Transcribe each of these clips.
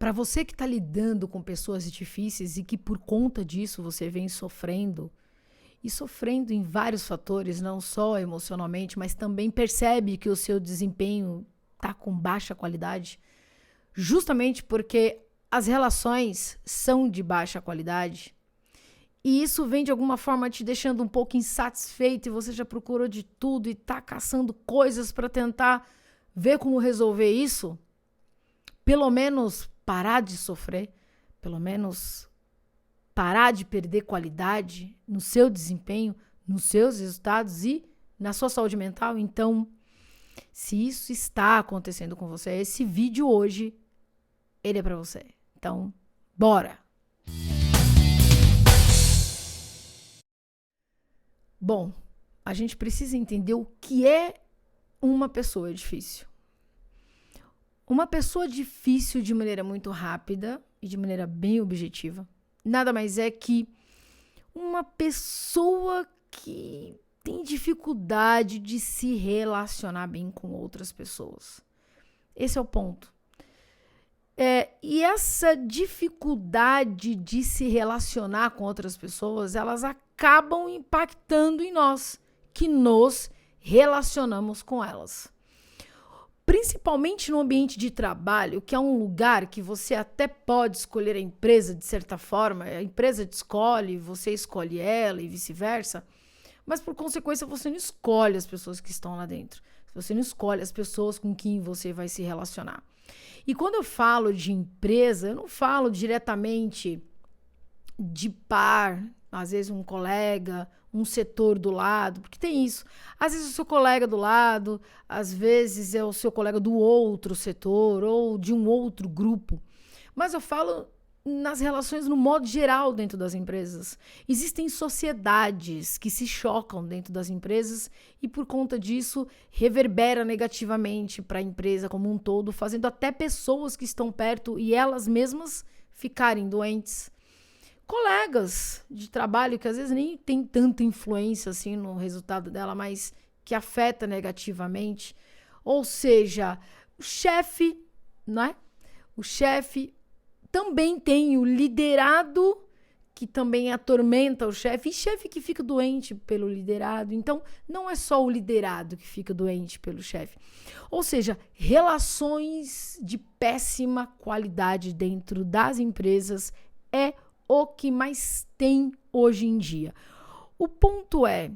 Para você que está lidando com pessoas difíceis e que por conta disso você vem sofrendo, e sofrendo em vários fatores, não só emocionalmente, mas também percebe que o seu desempenho está com baixa qualidade, justamente porque as relações são de baixa qualidade, e isso vem de alguma forma te deixando um pouco insatisfeito e você já procurou de tudo e está caçando coisas para tentar ver como resolver isso, pelo menos parar de sofrer, pelo menos parar de perder qualidade no seu desempenho, nos seus resultados e na sua saúde mental. Então, se isso está acontecendo com você, esse vídeo hoje, ele é para você. Então, bora! Bom, a gente precisa entender o que é uma pessoa difícil. Uma pessoa difícil de maneira muito rápida e de maneira bem objetiva nada mais é que uma pessoa que tem dificuldade de se relacionar bem com outras pessoas. Esse é o ponto. E essa dificuldade de se relacionar com outras pessoas, elas acabam impactando em nós, que nos relacionamos com elas. Principalmente no ambiente de trabalho, que é um lugar que você até pode escolher a empresa de certa forma, a empresa te escolhe, você escolhe ela e vice-versa, mas por consequência você não escolhe as pessoas que estão lá dentro, você não escolhe as pessoas com quem você vai se relacionar. E quando eu falo de empresa, eu não falo diretamente de par, às vezes um colega, um setor do lado, porque tem isso. Às vezes é o seu colega do lado, às vezes é o seu colega do outro setor ou de um outro grupo. Mas eu falo nas relações no modo geral dentro das empresas. Existem sociedades que se chocam dentro das empresas e por conta disso reverbera negativamente para a empresa como um todo, fazendo até pessoas que estão perto e elas mesmas ficarem doentes. Colegas de trabalho que às vezes nem tem tanta influência assim no resultado dela, mas que afeta negativamente. Ou seja, o chefe, não é? O chefe também tem o liderado que também atormenta o chefe, e chefe que fica doente pelo liderado. Então, não é só o liderado que fica doente pelo chefe. Ou seja, relações de péssima qualidade dentro das empresas é o que mais tem hoje em dia. O ponto é,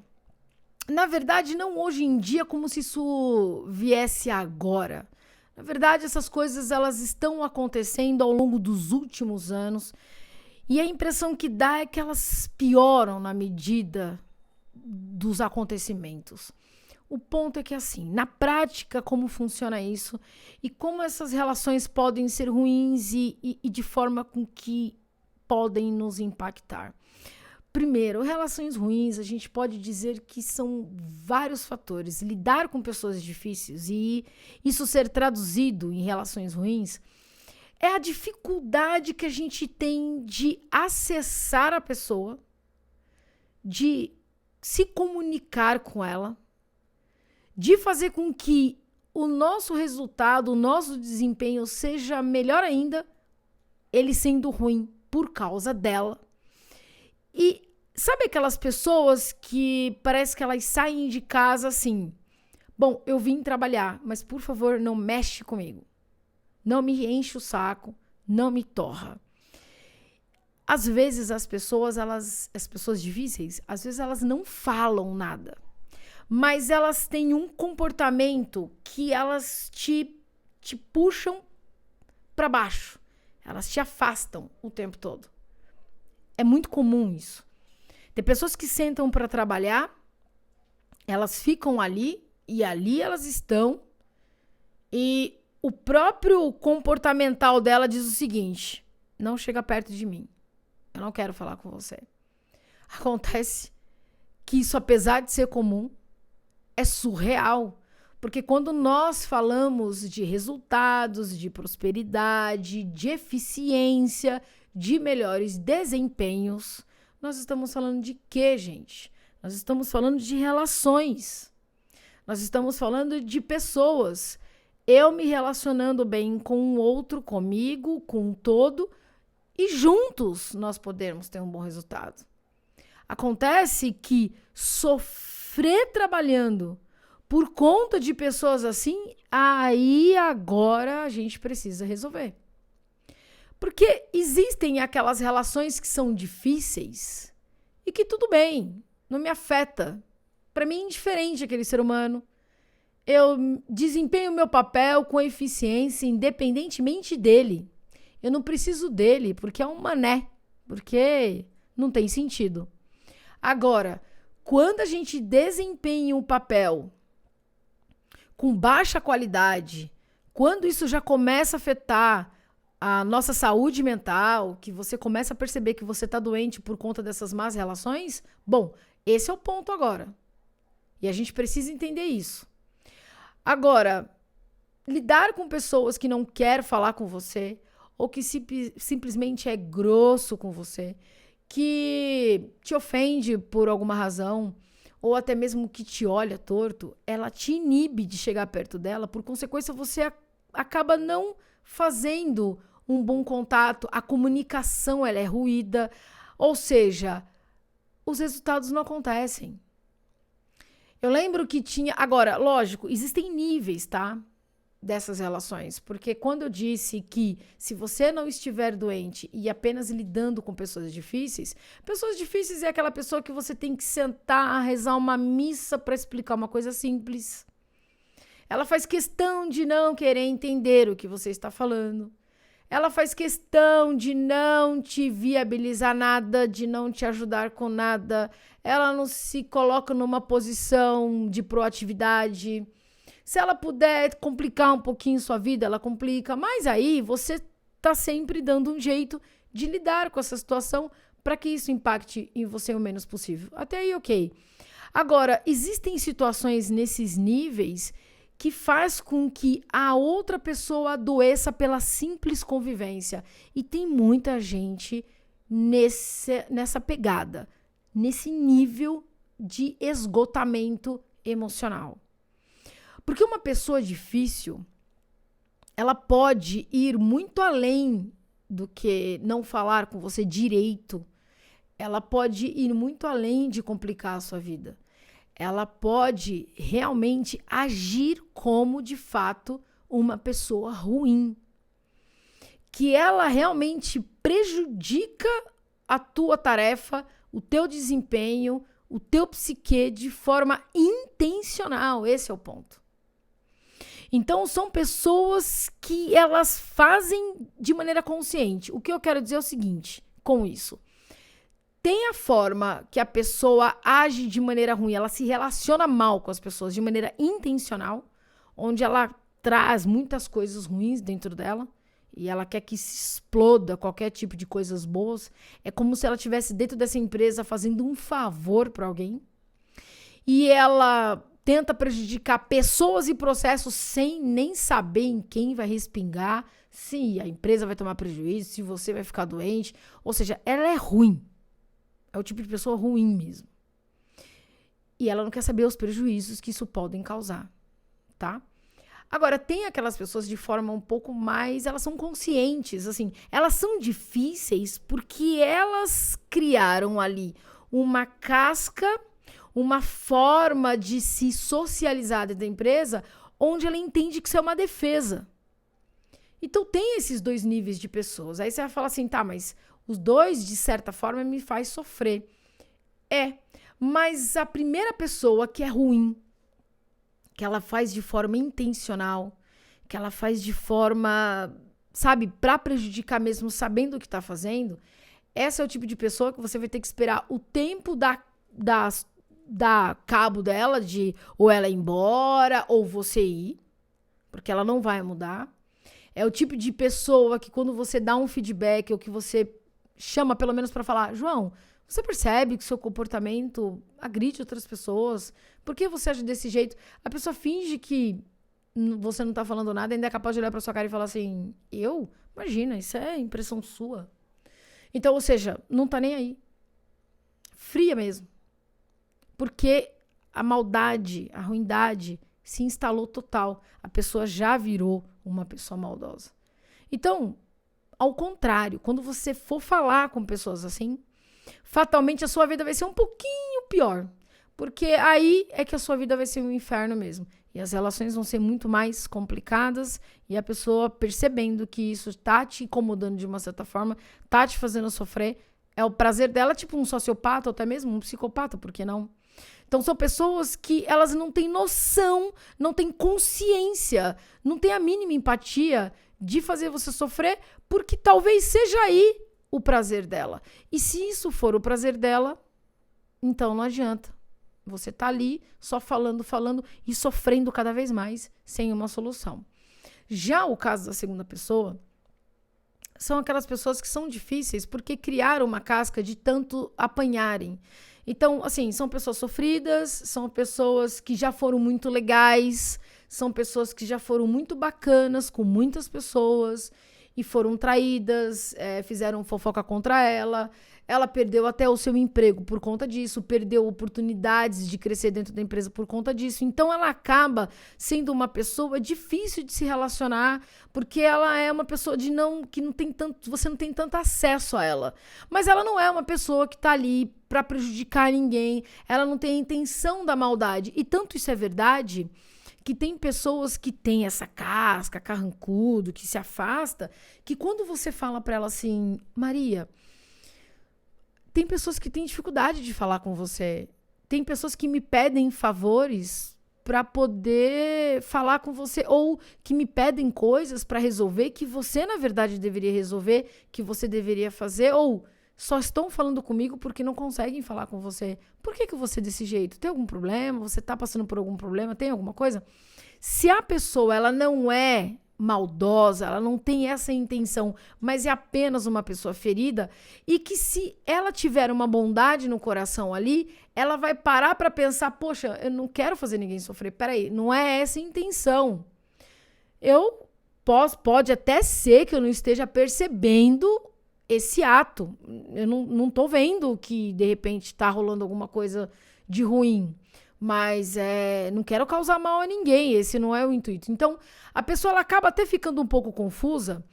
na verdade, não hoje em dia como se isso viesse agora. Na verdade, essas coisas elas estão acontecendo ao longo dos últimos anos e a impressão que dá é que elas pioram na medida dos acontecimentos. O ponto é que, assim, na prática, como funciona isso e como essas relações podem ser ruins e de forma com que podem nos impactar. Primeiro, relações ruins, a gente pode dizer que são vários fatores. Lidar com pessoas difíceis e isso ser traduzido em relações ruins é a dificuldade que a gente tem de acessar a pessoa, de se comunicar com ela, de fazer com que o nosso resultado, o nosso desempenho seja melhor ainda, ele sendo ruim por causa dela. E sabe aquelas pessoas que parece que elas saem de casa assim, bom, eu vim trabalhar, mas por favor não mexe comigo, não me enche o saco, não me torra. Às vezes as pessoas difíceis, às vezes elas não falam nada, mas elas têm um comportamento que elas te puxam para baixo. Elas te afastam o tempo todo. É muito comum isso. Tem pessoas que sentam para trabalhar, elas ficam ali e ali elas estão e o próprio comportamental dela diz o seguinte: não chega perto de mim. Eu não quero falar com você. Acontece que isso, apesar de ser comum, é surreal. Porque quando nós falamos de resultados, de prosperidade, de eficiência, de melhores desempenhos, nós estamos falando de quê, gente? Nós estamos falando de relações. Nós estamos falando de pessoas. eu me relacionando bem com o outro, comigo, com o todo, e juntos nós podemos ter um bom resultado. Acontece que sofrer trabalhando por conta de pessoas assim, aí agora a gente precisa resolver. Porque existem aquelas relações que são difíceis e que tudo bem, não me afeta. Para mim é indiferente aquele ser humano. Eu desempenho o meu papel com eficiência independentemente dele. Eu não preciso dele porque é um mané, porque não tem sentido. Agora, quando a gente desempenha um papel com baixa qualidade, quando isso já começa a afetar a nossa saúde mental, que você começa a perceber que você está doente por conta dessas más relações, bom, esse é o ponto agora. E a gente precisa entender isso. Agora, lidar com pessoas que não querem falar com você, ou que simplesmente é grosso com você, que te ofende por alguma razão, ou até mesmo que te olha torto, ela te inibe de chegar perto dela, por consequência você acaba não fazendo um bom contato, a comunicação ela é ruída, ou seja, os resultados não acontecem. Eu lembro que tinha... Agora, lógico, existem níveis, tá? Dessas relações. Porque quando eu disse que se você não estiver doente e apenas lidando com pessoas difíceis é aquela pessoa que você tem que sentar, rezar uma missa para explicar uma coisa simples. Ela faz questão de não querer entender o que você está falando. Ela faz questão de não te viabilizar nada, de não te ajudar com nada. Ela não se coloca numa posição de proatividade. Se ela puder complicar um pouquinho sua vida, ela complica. Mas aí você está sempre dando um jeito de lidar com essa situação para que isso impacte em você o menos possível. Até aí, ok. Agora, existem situações nesses níveis que faz com que a outra pessoa adoeça pela simples convivência. E tem muita gente nessa pegada, nesse nível de esgotamento emocional. Porque uma pessoa difícil, ela pode ir muito além do que não falar com você direito. Ela pode ir muito além de complicar a sua vida. Ela pode realmente agir como, de fato, uma pessoa ruim. Que ela realmente prejudica a tua tarefa, o teu desempenho, o teu psique de forma intencional. Esse é o ponto. Então, são pessoas que elas fazem de maneira consciente. O que eu quero dizer é o seguinte, com isso. Tem a forma que a pessoa age de maneira ruim, ela se relaciona mal com as pessoas de maneira intencional, onde ela traz muitas coisas ruins dentro dela e ela quer que se exploda qualquer tipo de coisas boas. É como se ela estivesse dentro dessa empresa fazendo um favor para alguém. E ela tenta prejudicar pessoas e processos sem nem saber em quem vai respingar, se a empresa vai tomar prejuízo, se você vai ficar doente. Ou seja, ela é ruim. É o tipo de pessoa ruim mesmo. E ela não quer saber os prejuízos que isso podem causar, tá? Agora, tem aquelas pessoas de forma um pouco mais... Elas são conscientes, assim. Elas são difíceis porque elas criaram ali uma casca, uma forma de se socializar dentro da empresa, onde ela entende que isso é uma defesa. Então, tem esses dois níveis de pessoas. Aí você vai falar assim, tá, mas... Os dois, de certa forma, me faz sofrer. Mas a primeira pessoa que é ruim, que ela faz de forma intencional, que ela faz de forma, sabe, pra prejudicar mesmo, sabendo o que tá fazendo, essa é o tipo de pessoa que você vai ter que esperar o tempo dar cabo dela, de ou ela ir embora, ou você ir, porque ela não vai mudar. É o tipo de pessoa que quando você dá um feedback, ou que você chama pelo menos para falar, João, você percebe que seu comportamento agride outras pessoas? Por que você age desse jeito? A pessoa finge que você não tá falando nada, ainda é capaz de olhar pra sua cara e falar assim, eu? Imagina, isso é impressão sua. Então, ou seja, não tá nem aí. Fria mesmo. Porque a maldade, a ruindade se instalou total. A pessoa já virou uma pessoa maldosa. Então, ao contrário, quando você for falar com pessoas assim, fatalmente a sua vida vai ser um pouquinho pior. Porque aí é que a sua vida vai ser um inferno mesmo. E as relações vão ser muito mais complicadas. E a pessoa percebendo que isso tá te incomodando de uma certa forma, tá te fazendo sofrer, é o prazer dela, tipo um sociopata ou até mesmo um psicopata, por que não? Então são pessoas que elas não têm noção, não têm consciência, não têm a mínima empatia de fazer você sofrer, porque talvez seja aí o prazer dela. E se isso for o prazer dela, então não adianta. Você tá ali só falando e sofrendo cada vez mais sem uma solução. Já o caso da segunda pessoa são aquelas pessoas que são difíceis porque criaram uma casca de tanto apanharem. Então, assim, são pessoas sofridas, são pessoas que já foram muito legais, são pessoas que já foram muito bacanas com muitas pessoas e foram traídas, fizeram fofoca contra ela. Ela perdeu até o seu emprego por conta disso, perdeu oportunidades de crescer dentro da empresa por conta disso. Então, ela acaba sendo uma pessoa difícil de se relacionar, porque ela é uma pessoa que não tem tanto, você não tem tanto acesso a ela. Mas ela não é uma pessoa que está ali para prejudicar ninguém, ela não tem a intenção da maldade. E tanto isso é verdade que tem pessoas que têm essa casca, carrancudo, que se afasta, que quando você fala para ela assim, Maria, tem pessoas que têm dificuldade de falar com você. Tem pessoas que me pedem favores para poder falar com você, ou que me pedem coisas para resolver que você, na verdade, deveria resolver, que você deveria fazer, ou só estão falando comigo porque não conseguem falar com você. Por que você é desse jeito? Tem algum problema? Você está passando por algum problema? Tem alguma coisa? Se a pessoa ela não é maldosa, ela não tem essa intenção, mas é apenas uma pessoa ferida, e que se ela tiver uma bondade no coração ali, ela vai parar para pensar, poxa, eu não quero fazer ninguém sofrer, peraí, não é essa a intenção. Pode até ser que eu não esteja percebendo esse ato, eu não tô vendo que de repente tá rolando alguma coisa de ruim, mas não quero causar mal a ninguém, esse não é o intuito. Então, a pessoa ela acaba até ficando um pouco confusa,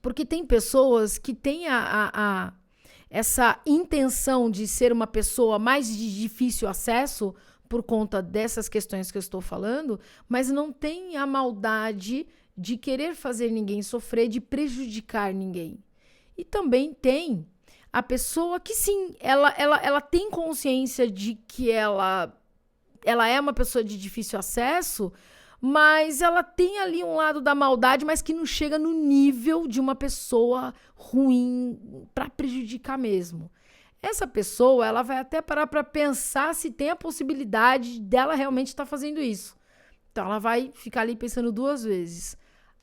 porque tem pessoas que têm essa intenção de ser uma pessoa mais de difícil acesso por conta dessas questões que eu estou falando, mas não tem a maldade de querer fazer ninguém sofrer, de prejudicar ninguém. E também tem a pessoa que sim, ela tem consciência de que ela é uma pessoa de difícil acesso, mas ela tem ali um lado da maldade, mas que não chega no nível de uma pessoa ruim para prejudicar mesmo. Essa pessoa, ela vai até parar para pensar se tem a possibilidade dela realmente estar fazendo isso. Então, ela vai ficar ali pensando duas vezes.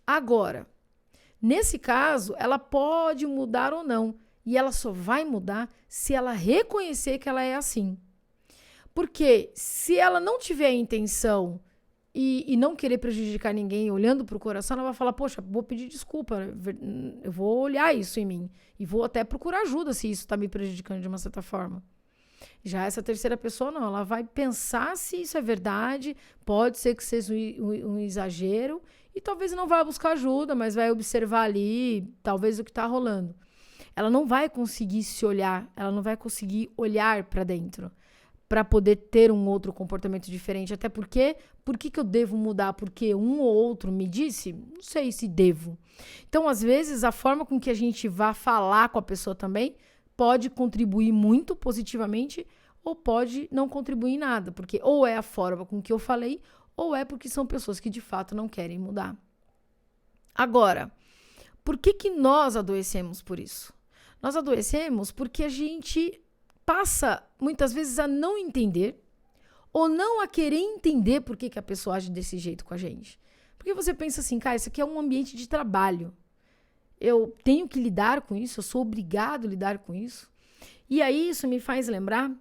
Agora, nesse caso, ela pode mudar ou não. E ela só vai mudar se ela reconhecer que ela é assim. Porque se ela não tiver a intenção e não querer prejudicar ninguém, olhando para o coração, ela vai falar, poxa, vou pedir desculpa, eu vou olhar isso em mim. E vou até procurar ajuda se isso está me prejudicando de uma certa forma. Já essa terceira pessoa, não. Ela vai pensar se isso é verdade, pode ser que seja um exagero, e talvez não vá buscar ajuda, mas vai observar ali, talvez, o que está rolando. Ela não vai conseguir se olhar, ela não vai conseguir olhar para dentro para poder ter um outro comportamento diferente. Até porque, por que eu devo mudar? Porque um ou outro me disse? Não sei se devo. Então, às vezes, a forma com que a gente vai falar com a pessoa também pode contribuir muito positivamente ou pode não contribuir em nada. Porque ou é a forma com que eu falei ou é porque são pessoas que, de fato, não querem mudar. Agora, por que nós adoecemos por isso? Nós adoecemos porque a gente passa, muitas vezes, a não entender ou não a querer entender por que a pessoa age desse jeito com a gente. Porque você pensa assim, cara, isso aqui é um ambiente de trabalho. Eu tenho que lidar com isso, eu sou obrigado a lidar com isso. E aí isso me faz lembrar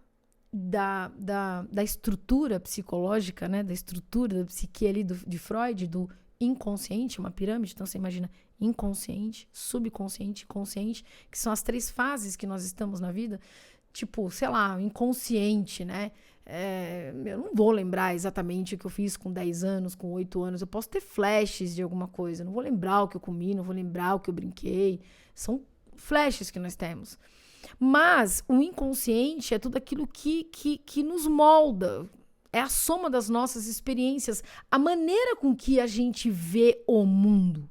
da estrutura psicológica, né? Da estrutura da psique ali de Freud, do inconsciente, uma pirâmide. Então você imagina inconsciente, subconsciente, consciente, que são as três fases que nós estamos na vida. Tipo, sei lá, inconsciente, né? Eu não vou lembrar exatamente o que eu fiz com 10 anos, com 8 anos. Eu posso ter flashes de alguma coisa. Não vou lembrar o que eu comi, não vou lembrar o que eu brinquei. São flashes que nós temos. Mas o inconsciente é tudo aquilo que nos molda. É a soma das nossas experiências, a maneira com que a gente vê o mundo.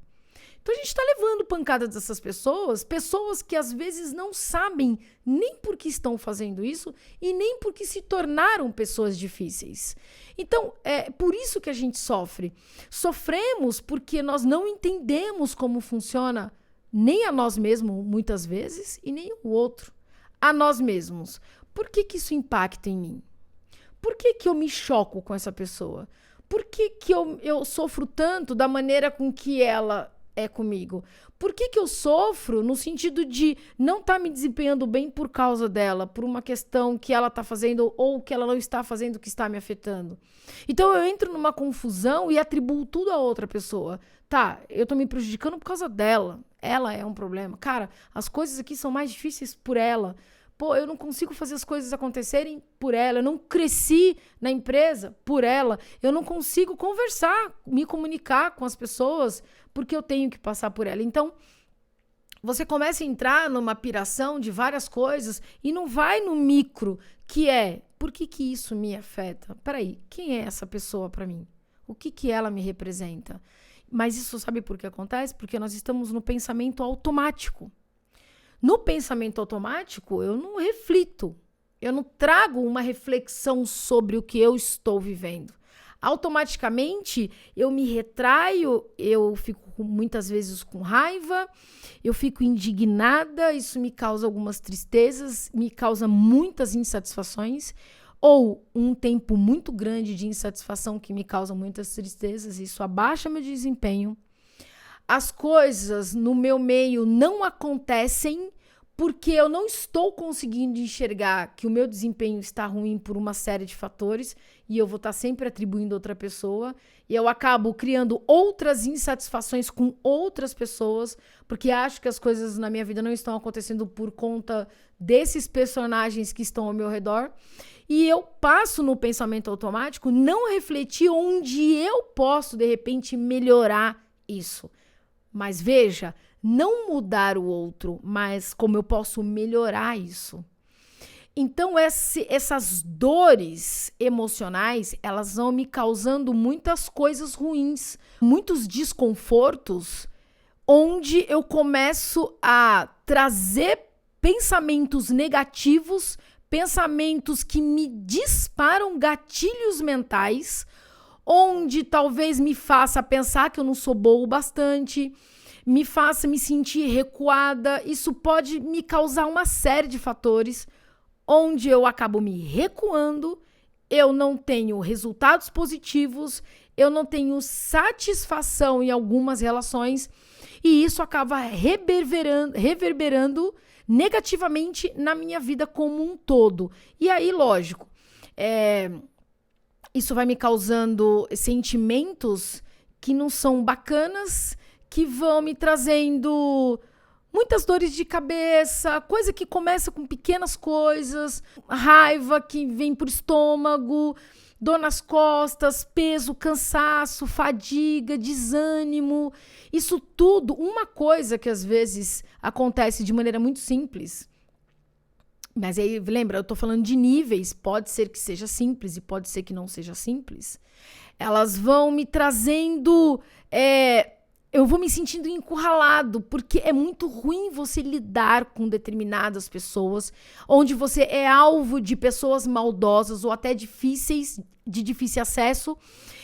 Então a gente está levando pancada dessas pessoas que às vezes não sabem nem por que estão fazendo isso e nem por que se tornaram pessoas difíceis. Então é por isso que a gente sofre. Sofremos porque nós não entendemos como funciona nem a nós mesmos muitas vezes e nem o outro. A nós mesmos. Por que isso impacta em mim? Por que eu me choco com essa pessoa? Por que eu sofro tanto da maneira com que ela é comigo? Por que eu sofro no sentido de não estar me desempenhando bem por causa dela, por uma questão que ela está fazendo ou que ela não está fazendo que está me afetando? Então eu entro numa confusão e atribuo tudo a outra pessoa. Tá, eu tô me prejudicando por causa dela. Ela é um problema. Cara, as coisas aqui são mais difíceis por ela. Pô, eu não consigo fazer as coisas acontecerem por ela. Eu não cresci na empresa por ela. Eu não consigo conversar, me comunicar com as pessoas porque eu tenho que passar por ela. Então, você começa a entrar numa piração de várias coisas e não vai no micro, que é, por que isso me afeta? Peraí, quem é essa pessoa para mim? O que ela me representa? Mas isso sabe por que acontece? Porque nós estamos no pensamento automático. No pensamento automático, eu não reflito, eu não trago uma reflexão sobre o que eu estou vivendo. Automaticamente, eu me retraio, eu fico muitas vezes com raiva, eu fico indignada, isso me causa algumas tristezas, me causa muitas insatisfações, ou um tempo muito grande de insatisfação que me causa muitas tristezas, isso abaixa meu desempenho. As coisas no meu meio não acontecem porque eu não estou conseguindo enxergar que o meu desempenho está ruim por uma série de fatores e eu vou estar sempre atribuindo a outra pessoa e eu acabo criando outras insatisfações com outras pessoas porque acho que as coisas na minha vida não estão acontecendo por conta desses personagens que estão ao meu redor e eu passo no pensamento automático não refletir onde eu posso de repente melhorar isso. Mas veja, não mudar o outro, mas como eu posso melhorar isso. Então, essas dores emocionais, elas vão me causando muitas coisas ruins, muitos desconfortos, onde eu começo a trazer pensamentos negativos, pensamentos que me disparam gatilhos mentais, onde talvez me faça pensar que eu não sou boa o bastante, me faça me sentir recuada. Isso pode me causar uma série de fatores, onde eu acabo me recuando, eu não tenho resultados positivos, eu não tenho satisfação em algumas relações, e isso acaba reverberando negativamente na minha vida como um todo. E aí, lógico, isso vai me causando sentimentos que não são bacanas, que vão me trazendo muitas dores de cabeça, coisa que começa com pequenas coisas, raiva que vem por estômago, dor nas costas, peso, cansaço, fadiga, desânimo. Isso tudo, uma coisa que às vezes acontece de maneira muito simples. Mas aí, lembra, eu tô falando de níveis, pode ser que seja simples e pode ser que não seja simples. Elas vão me trazendo, eu vou me sentindo encurralado, porque é muito ruim você lidar com determinadas pessoas, onde você é alvo de pessoas maldosas ou até de difícil acesso,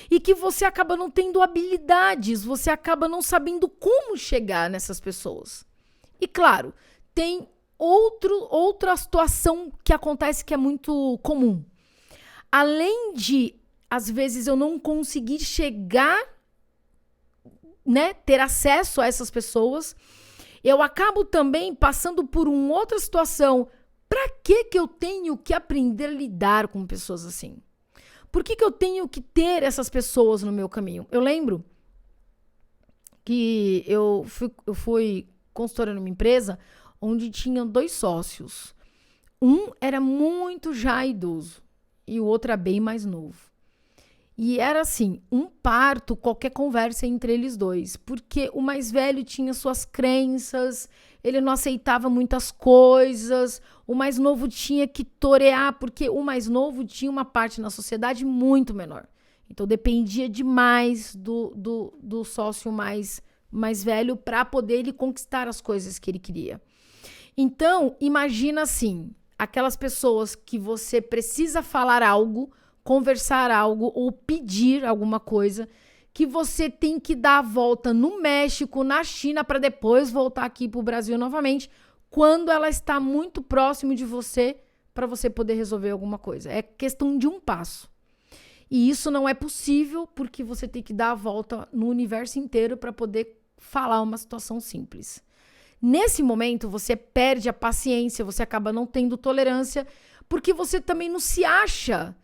e que você acaba não tendo habilidades, você acaba não sabendo como chegar nessas pessoas. E claro, tem outra situação que acontece que é muito comum. Além de, às vezes, eu não conseguir chegar, né, ter acesso a essas pessoas, eu acabo também passando por uma outra situação. Para que eu tenho que aprender a lidar com pessoas assim? Por que eu tenho que ter essas pessoas no meu caminho? Eu lembro que eu fui consultora numa empresa onde tinham 2 sócios. Um era muito já idoso. e o outro é bem mais novo. E era assim, um parto, qualquer conversa entre eles dois, porque o mais velho tinha suas crenças, ele não aceitava muitas coisas, o mais novo tinha que torear, porque o mais novo tinha uma parte na sociedade muito menor. Então dependia demais do sócio mais velho para poder ele conquistar as coisas que ele queria. Então, imagina assim, aquelas pessoas que você precisa falar algo, conversar algo ou pedir alguma coisa, que você tem que dar a volta no México, na China, para depois voltar aqui para o Brasil novamente, quando ela está muito próximo de você, para você poder resolver alguma coisa. É questão de um passo. E isso não é possível porque você tem que dar a volta no universo inteiro para poder falar uma situação simples. Nesse momento, você perde a paciência, você acaba não tendo tolerância, porque você também não se acha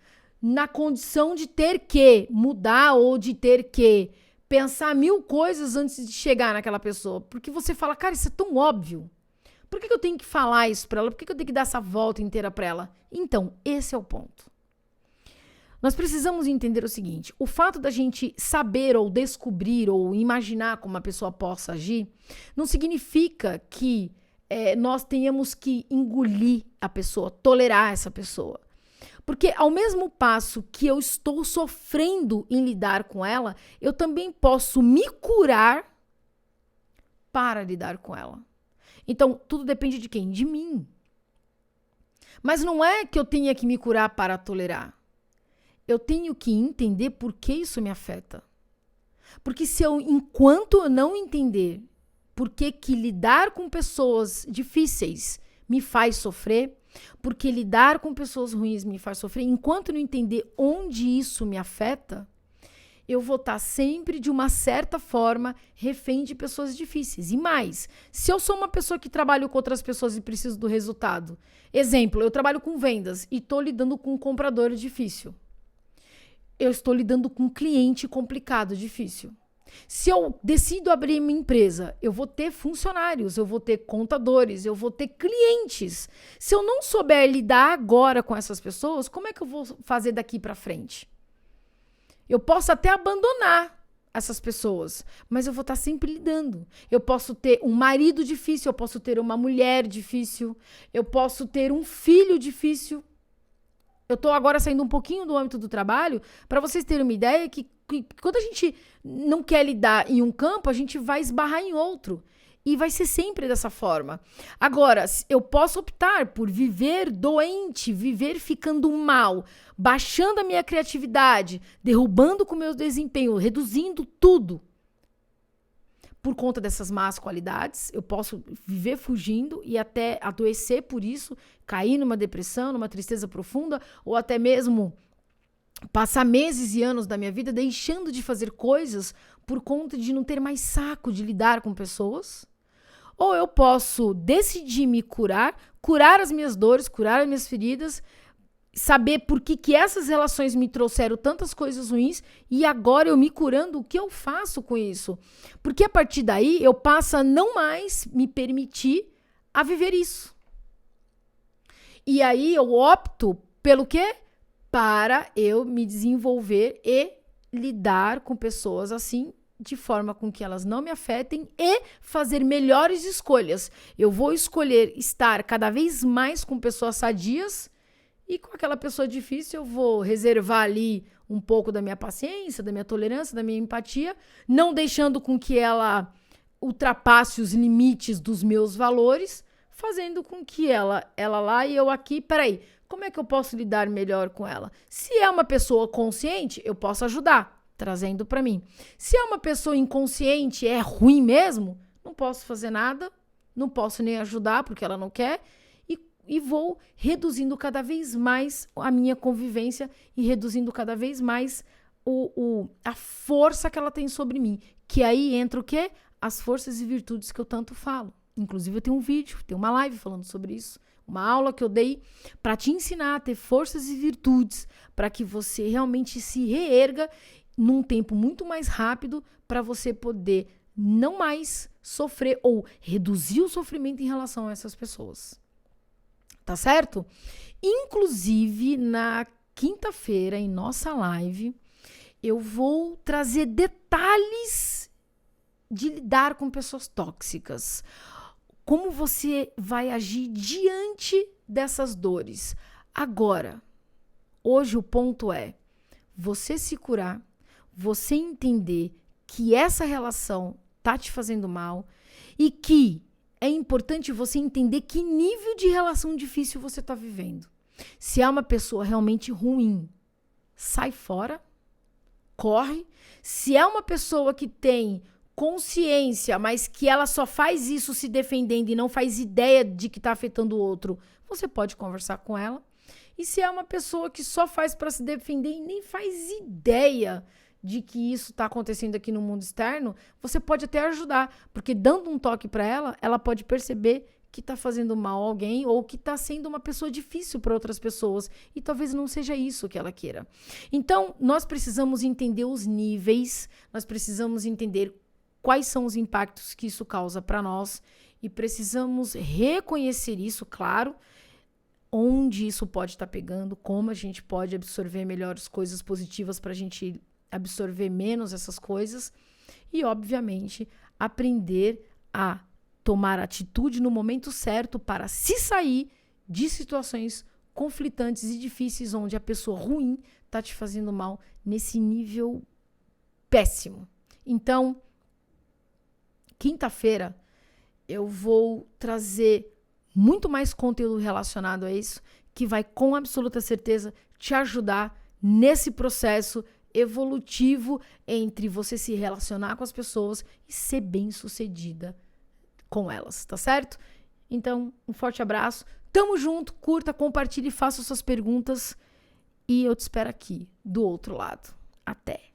na condição de ter que mudar ou de ter que pensar 1000 coisas antes de chegar naquela pessoa. Porque você fala, cara, isso é tão óbvio. Por que eu tenho que falar isso para ela? Por que eu tenho que dar essa volta inteira para ela? Então, esse é o ponto. Nós precisamos entender o seguinte, o fato da gente saber ou descobrir ou imaginar como a pessoa possa agir, não significa que nós tenhamos que engolir a pessoa, tolerar essa pessoa. Porque ao mesmo passo que eu estou sofrendo em lidar com ela, eu também posso me curar para lidar com ela. Então, tudo depende de quem? De mim. Mas não é que eu tenha que me curar para tolerar. Eu tenho que entender por que isso me afeta. Porque enquanto eu não entender por que lidar com pessoas difíceis me faz sofrer, porque lidar com pessoas ruins me faz sofrer, enquanto eu não entender onde isso me afeta, eu vou estar sempre, de uma certa forma, refém de pessoas difíceis. E mais, se eu sou uma pessoa que trabalha com outras pessoas e preciso do resultado, exemplo, eu trabalho com vendas e estou lidando com um comprador difícil. Eu estou lidando com um cliente complicado, difícil. Se eu decido abrir minha empresa, eu vou ter funcionários, eu vou ter contadores, eu vou ter clientes. Se eu não souber lidar agora com essas pessoas, como é que eu vou fazer daqui para frente? Eu posso até abandonar essas pessoas, mas eu vou estar sempre lidando. Eu posso ter um marido difícil, eu posso ter uma mulher difícil, eu posso ter um filho difícil. Eu estou agora saindo um pouquinho do âmbito do trabalho para vocês terem uma ideia que quando a gente não quer lidar em um campo, a gente vai esbarrar em outro. E vai ser sempre dessa forma. Agora, eu posso optar por viver doente, viver ficando mal, baixando a minha criatividade, derrubando com o meu desempenho, reduzindo tudo. Por conta dessas más qualidades, eu posso viver fugindo e até adoecer por isso, cair numa depressão, numa tristeza profunda, ou até mesmo passar meses e anos da minha vida deixando de fazer coisas por conta de não ter mais saco de lidar com pessoas. Ou eu posso decidir me curar as minhas dores, curar as minhas feridas, saber por que essas relações me trouxeram tantas coisas ruins e agora eu me curando, o que eu faço com isso? Porque a partir daí eu passo a não mais me permitir a viver isso. E aí eu opto pelo quê? Para eu me desenvolver e lidar com pessoas assim, de forma com que elas não me afetem e fazer melhores escolhas. Eu vou escolher estar cada vez mais com pessoas sadias e com aquela pessoa difícil eu vou reservar ali um pouco da minha paciência, da minha tolerância, da minha empatia, não deixando com que ela ultrapasse os limites dos meus valores, fazendo com que ela lá e eu aqui, peraí, como é que eu posso lidar melhor com ela? Se é uma pessoa consciente, eu posso ajudar, trazendo para mim. Se é uma pessoa inconsciente, é ruim mesmo, não posso fazer nada, não posso nem ajudar porque ela não quer, e vou reduzindo cada vez mais a minha convivência e reduzindo cada vez mais a força que ela tem sobre mim. Que aí entra o quê? As forças e virtudes que eu tanto falo. Inclusive eu tenho um vídeo, tenho uma live falando sobre isso. Uma aula que eu dei para te ensinar a ter forças e virtudes para que você realmente se reerga num tempo muito mais rápido para você poder não mais sofrer ou reduzir o sofrimento em relação a essas pessoas. Tá certo? Inclusive, quinta-feira, em nossa live, eu vou trazer detalhes de lidar com pessoas tóxicas. Como você vai agir diante dessas dores. Agora, hoje o ponto é você se curar, você entender que essa relação tá te fazendo mal e que é importante você entender que nível de relação difícil você tá vivendo. Se é uma pessoa realmente ruim, sai fora, corre. Se é uma pessoa que tem consciência, mas que ela só faz isso se defendendo e não faz ideia de que tá afetando o outro, você pode conversar com ela. E se é uma pessoa que só faz para se defender e nem faz ideia de que isso está acontecendo aqui no mundo externo, você pode até ajudar, porque dando um toque para ela, ela pode perceber que está fazendo mal a alguém ou que está sendo uma pessoa difícil para outras pessoas e talvez não seja isso que ela queira. Então, nós precisamos entender os níveis, nós precisamos entender quais são os impactos que isso causa para nós e precisamos reconhecer isso, claro, onde isso pode estar pegando, como a gente pode absorver melhor as coisas positivas para a gente absorver menos essas coisas e, obviamente, aprender a tomar atitude no momento certo para se sair de situações conflitantes e difíceis onde a pessoa ruim está te fazendo mal nesse nível péssimo. Então, quinta-feira eu vou trazer muito mais conteúdo relacionado a isso, que vai com absoluta certeza te ajudar nesse processo evolutivo entre você se relacionar com as pessoas e ser bem-sucedida com elas, tá certo? Então, um forte abraço, tamo junto, curta, compartilhe, faça suas perguntas e eu te espero aqui do outro lado. Até!